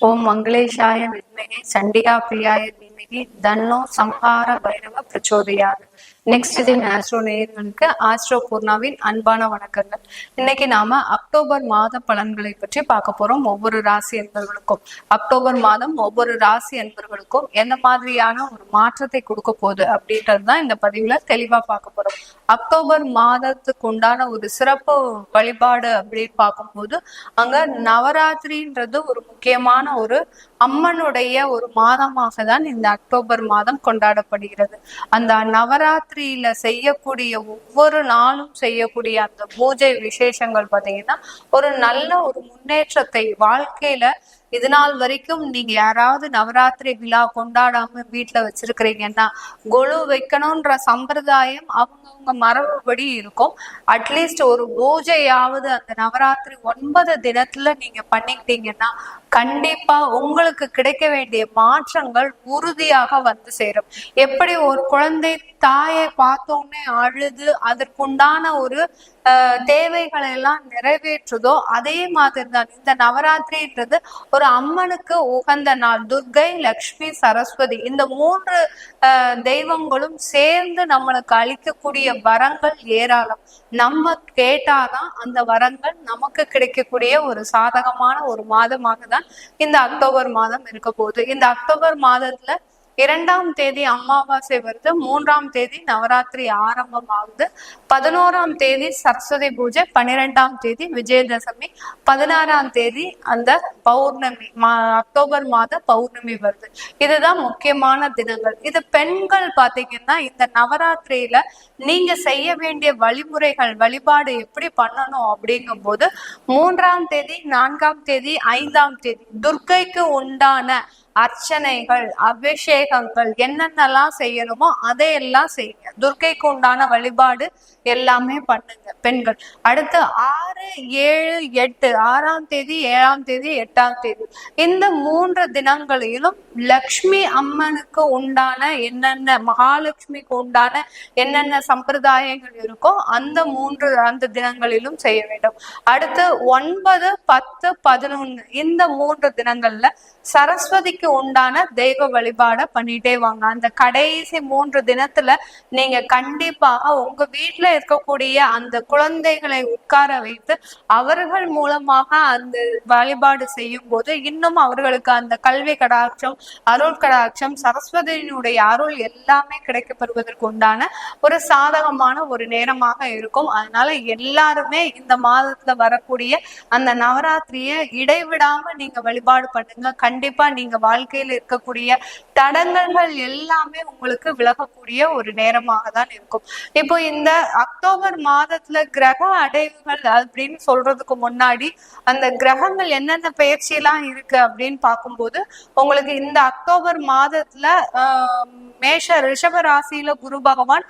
ஓம் மங்களேஷாய வித்மகே சண்டிகா பிரியாய தீமகி தன்னோ சம்ஹார பைரவ பிரச்சோதயாத். நெக்ஸ்ட் தின் ஆஸ்ட்ரோ நேயர்களுக்கு ஆஸ்ட்ரோ பூர்ணாவின் அன்பான வணக்கங்கள். இன்னைக்கு நாம அக்டோபர் மாத பலன்களை பற்றி பார்க்க போறோம். ஒவ்வொரு ராசி என்பவர்களுக்கும் அக்டோபர் மாதம் ஒவ்வொரு ராசி என்பவர்களுக்கும் என்ன மாதிரியான ஒரு மாற்றத்தை கொடுக்க போகுது அப்படின்றதுதான் இந்த பதிவுல தெளிவா பார்க்க போறோம். அக்டோபர் மாதத்துக்கு உண்டான ஒரு சிறப்பு வழிபாடு அப்படின்னு பார்க்கும்போது அங்க நவராத்திரின்றது ஒரு முக்கியமான ஒரு அம்மனுடைய ஒரு மாதமாக தான் இந்த அக்டோபர் மாதம் கொண்டாடப்படுகிறது. அந்த நவராத்திரியில செய்யக்கூடிய ஒவ்வொரு நாளும் செய்யக்கூடிய அந்த பூஜை விசேஷங்கள் பார்த்தீங்கன்னா ஒரு நல்ல ஒரு முன்னேற்றத்தை வாழ்க்கையில இது நாள் வரைக்கும் நீங்க யாராவது நவராத்திரி விழா கொண்டாடாம வீட்டுல வச்சிருக்கிறீங்கன்னா கொலு வைக்கணும்ன்ற சம்பிரதாயம் அவங்கவுங்க மரபுபடி இருக்கும். அட்லீஸ்ட் ஒரு பூஜையாவது அந்த நவராத்திரி 9 தினத்துல நீங்க பண்ணிக்கிட்டீங்கன்னா கண்டிப்பா உங்களுக்கு கிடைக்க வேண்டிய மாற்றங்கள் உறுதியாக வந்து சேரும். எப்படி ஒரு குழந்தை தாயை பார்த்தோன்னே அழுது அதற்குண்டான ஒரு தேவைகளை எல்லாம் நிறைவேற்றுதோ அதே மாதிரி தான் இந்த நவராத்திரின்றது ஒரு அம்மனுக்கு உகந்த நாள். துர்கை, லக்ஷ்மி, சரஸ்வதி இந்த 3 தெய்வங்களும் சேர்ந்து நம்மளுக்கு அளிக்கக்கூடிய வரங்கள் ஏராளம். நம்ம கேட்டாதான் அந்த வரங்கள் நமக்கு கிடைக்கக்கூடிய ஒரு சாதகமான ஒரு மாதமாக தான் இந்த அக்டோபர் மாதம் இருக்க போகுது. இந்த அக்டோபர் மாதத்துல 2ஆம் தேதி அமாவாசை வருது, 3ஆம் தேதி நவராத்திரி ஆரம்பமாகுது, 11ஆம் தேதி சரஸ்வதி பூஜை, 12ஆம் தேதி விஜயதசமி, 16ஆம் தேதி அந்த பௌர்ணமி அக்டோபர் மாத பௌர்ணமி வருது. இதுதான் முக்கியமான தினங்கள். இது பெண்கள் பாத்தீங்கன்னா இந்த நவராத்திரியில நீங்க செய்ய வேண்டிய வழிமுறைகள் வழிபாடு எப்படி பண்ணணும் அப்படிங்கும் போது 3ஆம் தேதி 4ஆம் தேதி 5ஆம் தேதி துர்க்கைக்கு உண்டான அர்ச்சனைகள் அபிஷேகங்கள் என்னென்னலாம் செய்யணுமோ அதையெல்லாம் செய்யுங்க. துர்க்கைக்கு உண்டான வழிபாடு எல்லாமே பண்ணுங்க பெண்கள். அடுத்து 6, 7, 8 6ஆம் தேதி 7ஆம் தேதி 8ஆம் தேதி இந்த 3 தினங்களிலும் லக்ஷ்மி அம்மனுக்கு உண்டான என்னென்ன மகாலட்சுமிக்கு உண்டான என்னென்ன சம்பிரதாயங்கள் இருக்கோ அந்த தினங்களிலும் செய்ய வேண்டும். அடுத்து 9, 10, 11 இந்த 3 தினங்கள்ல சரஸ்வதிக்கு உண்டான தெய்வ வழிபாட பண்ணிட்டே வாங்க. அந்த கடைசி 3 தினத்துல நீங்க கண்டிப்பாக உங்க வீட்டுல இருக்கக்கூடிய அந்த குழந்தைகளை உட்கார வைத்து அவர்கள் மூலமாக அந்த வழிபாடு செய்யும் போது இன்னும் அவர்களுக்கு அந்த கல்வி கடாட்சம், அருள் கடாட்சம், சரஸ்வதியினுடைய அருள் எல்லாமே கிடைக்கப்படுவதற்கு உண்டான ஒரு சாதகமான ஒரு நேரமாக இருக்கும். அதனால எல்லாருமே இந்த மாதத்துல வரக்கூடிய அந்த நவராத்திரியை இடைவிடாம நீங்க வழிபாடு பண்ணுங்க. கண்டிப்பா நீங்க வாழ்க்கையில் இருக்கக்கூடிய தடங்கல்கள் எல்லாமே உங்களுக்கு விலகக்கூடிய ஒரு நேரமாக தான் இருக்கும். இப்போ இந்த அக்டோபர் மாதத்துல கிரக அடைவுகள் அப்படின்னு சொல்றதுக்கு முன்னாடி அந்த கிரகங்கள் என்னென்ன பயிற்சியெல்லாம் இருக்கு அப்படின்னு பார்க்கும்போது உங்களுக்கு இந்த அக்டோபர் மாதத்துல ரிஷப ராசியில குரு பகவான்,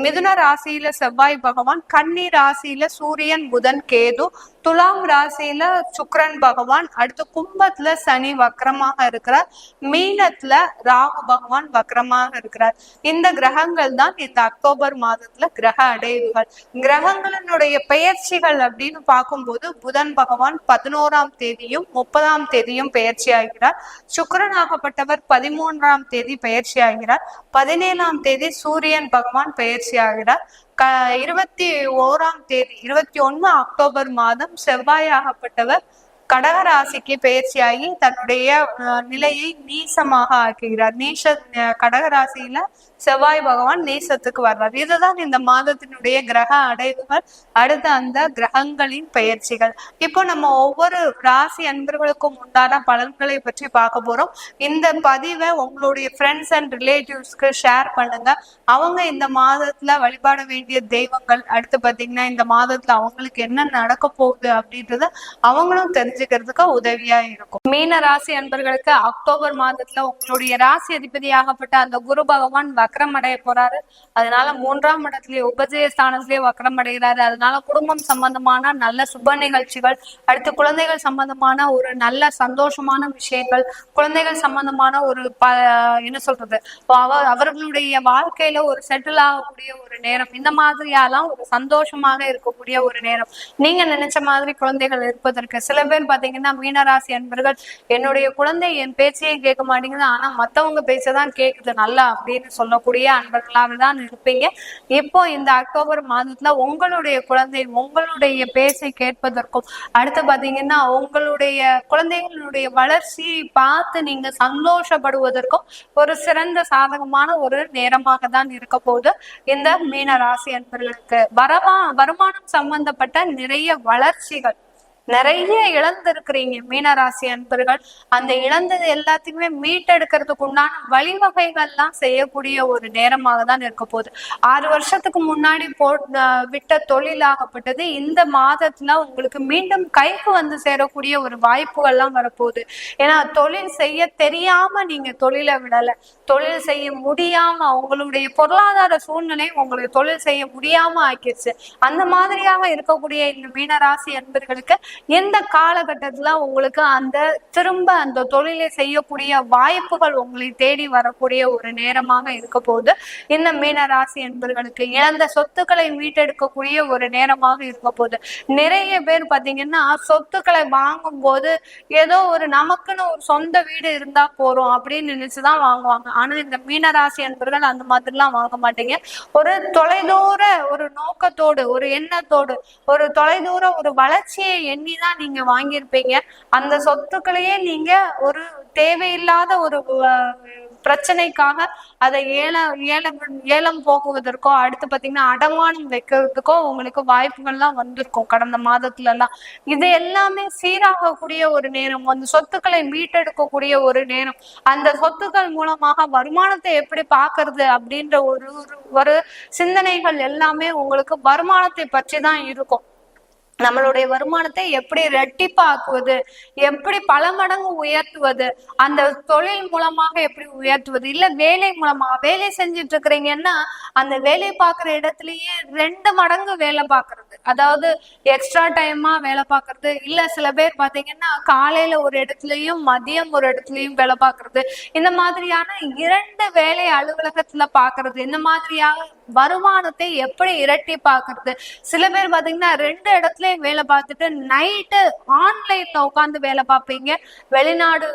மிதுன ராசியில செவ்வாய் பகவான், கன்னி ராசியில சூரியன், புதன், கேது, துலாம் ராசியில சுக்கிரன் பகவான், அடுத்து கும்பத்துல சனி வக்ரமாக இருக்கிறார், மீனத்துல ராகு பகவான் வக்ரமாக இருக்கிறார். இந்த கிரகங்கள் தான் இந்த அக்டோபர் மாதத்துல கிரக அடைவுகள். கிரகங்களினுடைய பெயர்ச்சிகள் அப்படின்னு பார்க்கும்போது புதன் பகவான் 11ஆம் தேதியும் 30ஆம் தேதியும் பெயர்ச்சி ஆகிறார். சுக்கிரனாகப்பட்டவர் 13ஆம் தேதி பெயர்ச்சி ஆகிறார். 17ஆம் தேதி சூரியன் பகவான் பெயர்ச்சி ஆகிறார். 21ஆம் தேதி 21 அக்டோபர் மாதம் செவ்வாயாகப்பட்டவர் கடகராசிக்கு பயிற்சியாகி தன்னுடைய நிலையை நீசமாக ஆக்குகிறார். கடகராசியில செவ்வாய் பகவான் நீசத்துக்கு வர்றார். இதுதான் இந்த மாதத்தினுடைய கிரக அடைவுகள். அடுத்து அந்த கிரகங்களின் பயிற்சிகள். இப்போ நம்ம ஒவ்வொரு ராசி அன்பர்களுக்கும் உண்டான பலன்களை பற்றி பார்க்க போறோம். இந்த பதிவை உங்களுடைய ஃப்ரெண்ட்ஸ் அண்ட் ரிலேட்டிவ்ஸ்க்கு ஷேர் பண்ணுங்க. அவங்க இந்த மாதத்துல வழிபாட வேண்டிய தெய்வங்கள், அடுத்து பாத்தீங்கன்னா இந்த மாதத்துல அவங்களுக்கு என்ன நடக்க போகுது அப்படின்றத அவங்களும் தெரிஞ்சுக்கிறதுக்கு உதவியா இருக்கும். மீன ராசி அன்பர்களுக்கு அக்டோபர் மாதத்துல உங்களுடைய ராசி அதிபதியாகப்பட்ட அந்த குரு பகவான் வக்ரம் அடைய போறாரு. அதனால 3ஆம் இடத்திலேயே உபஜய ஸ்தானத்திலேயே வக்ரம் அடைகிறாரு. அதனால குடும்பம் சம்பந்தமான நல்ல சுப நிகழ்ச்சிகள், அடுத்து குழந்தைகள் சம்பந்தமான ஒரு நல்ல சந்தோஷமான விஷயங்கள், குழந்தைகள் சம்பந்தமான ஒரு என்ன சொல்றது அவர்களுடைய வாழ்க்கையில ஒரு செட்டில் ஆகக்கூடிய ஒரு நேரம், இந்த மாதிரியாலாம் ஒரு சந்தோஷமாக இருக்கக்கூடிய ஒரு நேரம். நீங்க நினைச்ச மாதிரி குழந்தைகள் இருப்பதற்கு சில பேர் பாத்தீங்கன்னா மீனராசி அன்பர்கள் என்னுடைய குழந்தை என் பேச்சையே கேட்க மாட்டேங்குது, ஆனா மத்தவங்க பேச்சதான் கேக்குது நல்லா அப்படின்னு சொல்லக்கூடிய அன்பர்களாக தான் இருப்பீங்க. இப்போ இந்த அக்டோபர் மாதத்துல உங்களுடைய குழந்தை உங்களுடைய பேச்சை கேட்பதற்கும், அடுத்து பாத்தீங்கன்னா உங்களுடைய குழந்தைகளுடைய வளர்ச்சியை பார்த்து நீங்க சந்தோஷப்படுவதற்கும் ஒரு சிறந்த சாதகமான ஒரு நேரமாக தான் இருக்க போகுது இந்த மீன ராசி அன்பர்களுக்கு. வருமானம் சம்பந்தப்பட்ட நிறைய வளர்ச்சிகள், நிறைய இழந்திருக்கிறீங்க மீனராசி அன்பர்கள். அந்த இழந்தது எல்லாத்தையுமே மீட்டெடுக்கிறதுக்கு உண்டான வழிவகைகள்லாம் செய்யக்கூடிய ஒரு நேரமாக தான் இருக்க போகுது. 6 வருஷத்துக்கு முன்னாடி விட்ட தொழிலாகப்பட்டது இந்த மாதத்துல உங்களுக்கு மீண்டும் கைக்கு வந்து சேரக்கூடிய ஒரு வாய்ப்புகள்லாம் வரப்போகுது. ஏன்னா தொழில் செய்ய தெரியாம நீங்க தொழிலை விடல, தொழில் செய்ய முடியாம உங்களுடைய பொருளாதார சூழ்நிலை உங்களுக்கு தொழில் செய்ய முடியாம ஆக்கிடுச்சு. அந்த மாதிரியாக இருக்கக்கூடிய இந்த மீனராசி அன்பர்களுக்கு எந்த காலகட்டத்துல உங்களுக்கு திரும்ப அந்த தொழிலை செய்யக்கூடிய வாய்ப்புகள் உங்களை தேடி வரக்கூடிய ஒரு நேரமாக இருக்க போது இந்த மீன ராசி என்பவர்களுக்கு. இழந்த சொத்துக்களை மீட்டெடுக்கக்கூடிய ஒரு நேரமாக இருக்க போது. நிறைய பேர் பாத்தீங்கன்னா சொத்துக்களை வாங்கும் போது ஏதோ ஒரு நமக்குன்னு ஒரு சொந்த வீடு இருந்தா போறோம் அப்படின்னு நினைச்சுதான் வாங்குவாங்க. ஆனா இந்த மீனராசி என்பவர்கள் அந்த மாதிரிலாம் வாங்க மாட்டீங்க. ஒரு தொலைதூர ஒரு நோக்கத்தோடு, ஒரு எண்ணத்தோடு, ஒரு தொலைதூர ஒரு வளர்ச்சியை எண்ணிதான் நீங்க வாங்கியிருப்பீங்க. அந்த சொத்துக்களையே நீங்க ஒரு தேவையில்லாத ஒரு பிரச்சனைக்காக அதை ஏலம் போகுவதற்கோ, அடுத்து பாத்தீங்கன்னா அடமானம் வைக்கிறதுக்கோ உங்களுக்கு வாய்ப்புகள்லாம் வந்திருக்கும் கடந்த மாதத்துல எல்லாம். இது எல்லாமே சீராகக்கூடிய ஒரு நேரம், அந்த சொத்துக்களை மீட்டெடுக்கக்கூடிய ஒரு நேரம், அந்த சொத்துக்கள் மூலமாக வருமானத்தை எப்படி பாக்குறது அப்படின்ற ஒரு சிந்தனைகள் எல்லாமே உங்களுக்கு வருமானத்தை பற்றி தான் இருக்கும். நம்மளுடைய வருமானத்தை எப்படி ரெட்டிப்பாக்குவது, எப்படி பல மடங்கு உயர்த்துவது, அந்த தொழில் மூலமாக எப்படி உயர்த்துவது, இல்ல வேலை மூலமாக வேலை செஞ்சுட்டு இருக்கிறீங்கன்னா அந்த வேலை பார்க்குற இடத்துலயே 2 மடங்கு வேலை பார்க்கறது, அதாவது எக்ஸ்ட்ரா டைமா வேலை பார்க்கறது. இல்ல சில பேர் பாத்தீங்கன்னா காலையில ஒரு இடத்துலயும் மதியம் ஒரு இடத்துலயும் வேலை பார்க்கறது. இந்த மாதிரியான 2 வேலை அலுவலகத்துல பாக்குறது. இந்த மாதிரியாக வருமானத்தை எப்படி இரட்டி பாக்குறது. சில பேர் பாத்தீங்கன்னா 2 இடத்துல வேலை பார்த்துட்டு நைட்டு ஆன்லைன்ல உட்காந்து வேலை பார்ப்பீங்க வெளிநாடு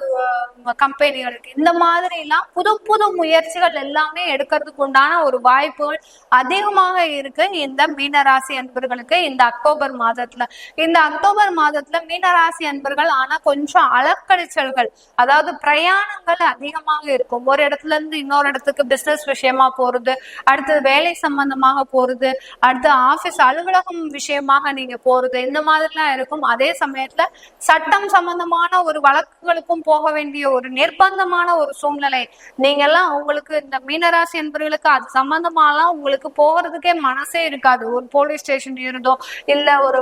கம்பெனிகளுக்கு. இந்த மாதிரி எல்லாம் புது புது முயற்சிகள் எல்லாமே எடுக்கிறதுக்கு உண்டான ஒரு வாய்ப்புகள் அதிகமாக இருக்கு இந்த மீனராசி அன்பர்களுக்கு இந்த அக்டோபர் மாதத்துல. இந்த அக்டோபர் மாதத்துல மீனராசி அன்பர்கள் ஆனா கொஞ்சம் அலக்கழிச்சல்கள், அதாவது பிரயாணங்கள் அதிகமாக இருக்கும். ஒரு இடத்துல இருந்து இன்னொரு இடத்துக்கு பிசினஸ் விஷயமா போறது, அடுத்து வேலை சம்பந்தமாக போறது, அடுத்து ஆபீஸ் அலுவலகம் விஷயமாக நீங்க போறது, இந்த மாதிரிலாம் இருக்கும். அதே சமயத்துல சட்டம் சம்பந்தமான ஒரு வழக்குகளுக்கும் போக வேண்டிய ஒரு நிர்பந்தமான ஒரு சூழ்நிலை. நீங்க எல்லாம் உங்களுக்கு இந்த மீனராசி என்பவர்களுக்கு அது சம்பந்தமாலாம் உங்களுக்கு போகிறதுக்கே மனசே இருக்காது. ஒரு போலீஸ் ஸ்டேஷன் இருந்தோம், இல்ல ஒரு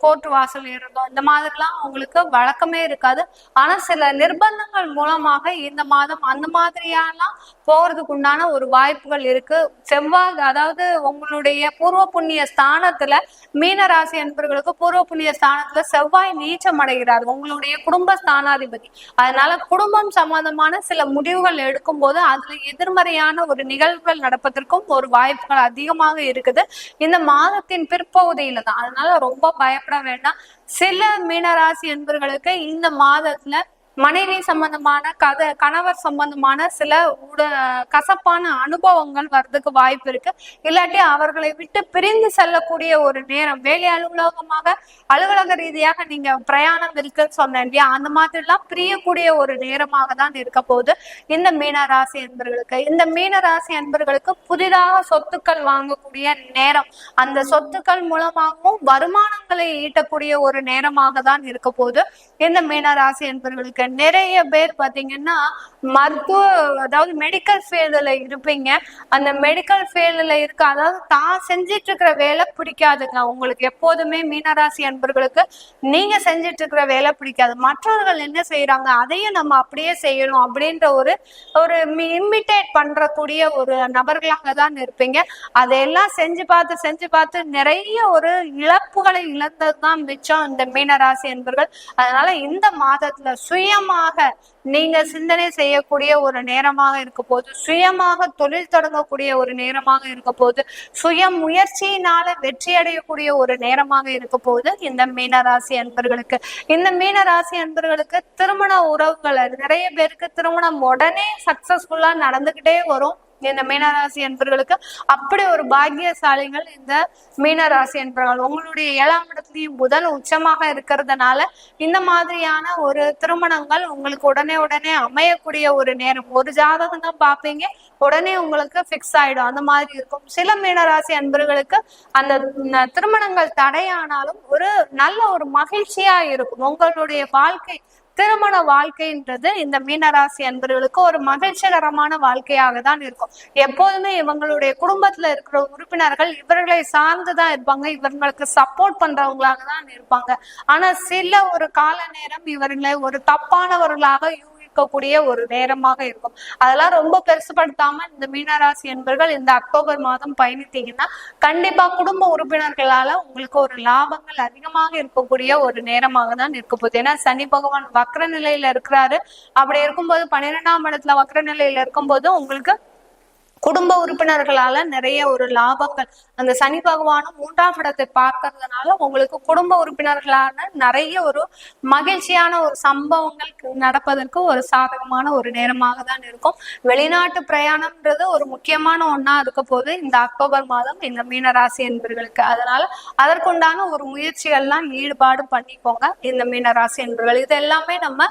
கோர்ட் வாசல் இருந்தோம், இந்த மாதிரிலாம் உங்களுக்கு வழக்கமே இருக்காது. ஆனா சில நிர்பந்தங்கள் மூலமாக இந்த மாதம் அந்த மாதிரியாலாம் போறதுக்கு உண்டான ஒரு வாய்ப்புகள் இருக்கு. செவ்வாய், அதாவது உங்களுடைய பூர்வ புண்ணிய ஸ்தானத்துல மீனராசி என்பவர்களுக்கு பூர்வ புண்ணிய ஸ்தானத்துல செவ்வாய் நீச்சம் அடைகிறார், உங்களுடைய குடும்ப ஸ்தானாதிபதி. அதனால குடும்பம் சம்பந்தமான சில முடிவுகள் எடுக்கும் போது அதுல எதிர்மறையான ஒரு நிகழ்வுகள் நடப்பதற்கும் ஒரு வாய்ப்புகள் அதிகமாக இருக்குது இந்த மாதத்தின் பிற்பகுதியில தான். அதனால ரொம்ப பயப்பட வேண்டாம். சில மீனராசி என்பவர்களுக்கு இந்த மாதத்துல மனைவி சம்பந்தமான கணவர் சம்பந்தமான சில கசப்பான அனுபவங்கள் வர்றதுக்கு வாய்ப்பு இருக்கு. இல்லாட்டி அவர்களை விட்டு பிரிந்து செல்லக்கூடிய ஒரு நேரம், வேலை அலுவலகமாக அலுவலக ரீதியாக நீங்க பிரயாணம் இருக்குன்னு சொன்னேன் இல்லையா, அந்த மாதிரி எல்லாம் பிரியக்கூடிய ஒரு நேரமாக தான் இருக்க போகுது இந்த மீனராசி அன்பர்களுக்கு. இந்த மீனராசி அன்பர்களுக்கு புதிதாக சொத்துக்கள் வாங்கக்கூடிய நேரம், அந்த சொத்துக்கள் மூலமாகவும் வருமானங்களை ஈட்டக்கூடிய ஒரு நேரமாக தான் இருக்க போகுது இந்த மீனராசி அன்பர்களுக்கு. நிறைய பேர் பாத்தீங்கன்னா மருத்துவ, அதாவது மெடிக்கல் ஃபீல்டுல இருப்பீங்க. அந்த மெடிக்கல் ஃபீல்டுல இருக்க, அதாவது தான் செஞ்சிட்டு இருக்கிற வேலை பிடிக்காதுங்க உங்களுக்கு. எப்போதுமே மீனராசி அன்பர்களுக்கு நீங்க செஞ்சிட்டு இருக்கிற வேலை பிடிக்காது. மற்றவர்கள் என்ன செய்யறாங்க அதையும் நம்ம அப்படியே செய்யணும் அப்படின்ற ஒரு இமிட்டேட் பண்றக்கூடிய ஒரு நபர்களாக தான் இருப்பீங்க. அதையெல்லாம் செஞ்சு பார்த்து நிறைய ஒரு இழப்புகளை இழந்ததுதான் மிச்சம் இந்த மீனராசி அன்பர்கள். அதனால இந்த மாதத்துல சுய சுயமாக நீங்க சிந்தனை செய்யக்கூடிய ஒரு நேரமாக இருக்க போது, சுயமாக தொழில் தொடங்கக்கூடிய ஒரு நேரமாக இருக்க போது, சுய முயற்சியினால வெற்றி அடையக்கூடிய ஒரு நேரமாக இருக்க போது இந்த மீனராசி அன்பர்களுக்கு. இந்த மீனராசி அன்பர்களுக்கு திருமண உறவுகள் நிறைய பேருக்கு திருமணம் உடனே சக்சஸ்ஃபுல்லா நடந்துகிட்டே வரும். இந்த மீனராசி என்பர்களுக்கு அப்படி ஒரு பாக்கியசாலிகள் இந்த மீனராசி என்பர்கள். உங்களுடைய 7ஆம் இடத்துலயும் புதன் உச்சமாக இருக்கிறதுனால இந்த மாதிரியான ஒரு திருமணங்கள் உங்களுக்கு உடனே அமையக்கூடிய ஒரு நேரம். ஒரு ஜாதகம் தான் பார்ப்பீங்க, உடனே உங்களுக்கு பிக்ஸ் ஆயிடும், அந்த மாதிரி இருக்கும். சில மீனராசி அன்பர்களுக்கு அந்த திருமணங்கள் தடையானாலும் ஒரு நல்ல ஒரு மகிழ்ச்சியா இருக்கும். உங்களுடைய வாழ்க்கை திருமண வாழ்க்கைன்றது இந்த மீனராசி அன்பர்களுக்கு ஒரு மகிழ்ச்சிகரமான வாழ்க்கையாக தான் இருக்கும். எப்போதுமே இவங்களுடைய குடும்பத்துல இருக்கிற உறுப்பினர்கள் இவர்களை சார்ந்துதான் இருப்பாங்க, இவர்களுக்கு சப்போர்ட் பண்றவங்களாக தான் இருப்பாங்க. ஆனா சில ஒரு கால நேரம் இவர்களை ஒரு தப்பானவர்களாக கூடிய ஒரு நேரமாக இருக்கும். அதெல்லாம் ரொம்ப பெருசுபடுத்தாம இந்த மீனராசி என்பர்கள் இந்த அக்டோபர் மாதம் பயணித்தீங்கன்னா கண்டிப்பா குடும்ப உறுப்பினர்களால உங்களுக்கு ஒரு லாபங்கள் அதிகமாக இருக்கக்கூடிய ஒரு நேரமாக தான் இருக்க போகுது. ஏன்னா சனி பகவான் வக்ர நிலையில இருக்கிறாரு. அப்படி இருக்கும்போது 12ஆம் இடத்துல வக்ர நிலையில இருக்கும்போது உங்களுக்கு குடும்ப உறுப்பினர்களால நிறைய ஒரு லாபங்கள், அந்த சனி பகவானும் 3ஆம் இடத்தை பார்க்கறதுனால உங்களுக்கு குடும்ப உறுப்பினர்களான நிறைய ஒரு மகிழ்ச்சியான ஒரு சம்பவங்கள் நடப்பதற்கு ஒரு சாதகமான ஒரு நேரமாக தான் இருக்கும். வெளிநாட்டு பிரயாணம்ன்றது ஒரு முக்கியமான ஒண்ணா இருக்க போது இந்த அக்டோபர் மாதம் இந்த மீனராசி என்பர்களுக்கு. அதனால அதற்குண்டான ஒரு முயற்சிகள்லாம் ஈடுபாடு பண்ணிக்கோங்க இந்த மீனராசி என்பர்கள். இது எல்லாமே நம்ம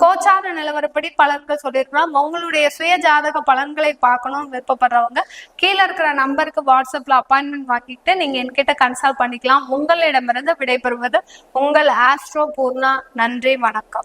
கோச்சார நிலவரப்படி பலன்கள் சொல்லியிருக்கலாம். உங்களுடைய சுய ஜாதக பலன்களை பார்க்கணும்னு விருப்பப்படுறவங்க கீழே இருக்கிற நம்பருக்கு வாட்ஸ்அப்ல அப்பாயின்மெண்ட் வாங்கிட்டு நீங்க என்கிட்ட கன்சல்ட் பண்ணிக்கலாம். உங்களிடமிருந்து விடைபெறுவது உங்கள் ஆஸ்ட்ரோ பூர்ணா. நன்றி, வணக்கம்.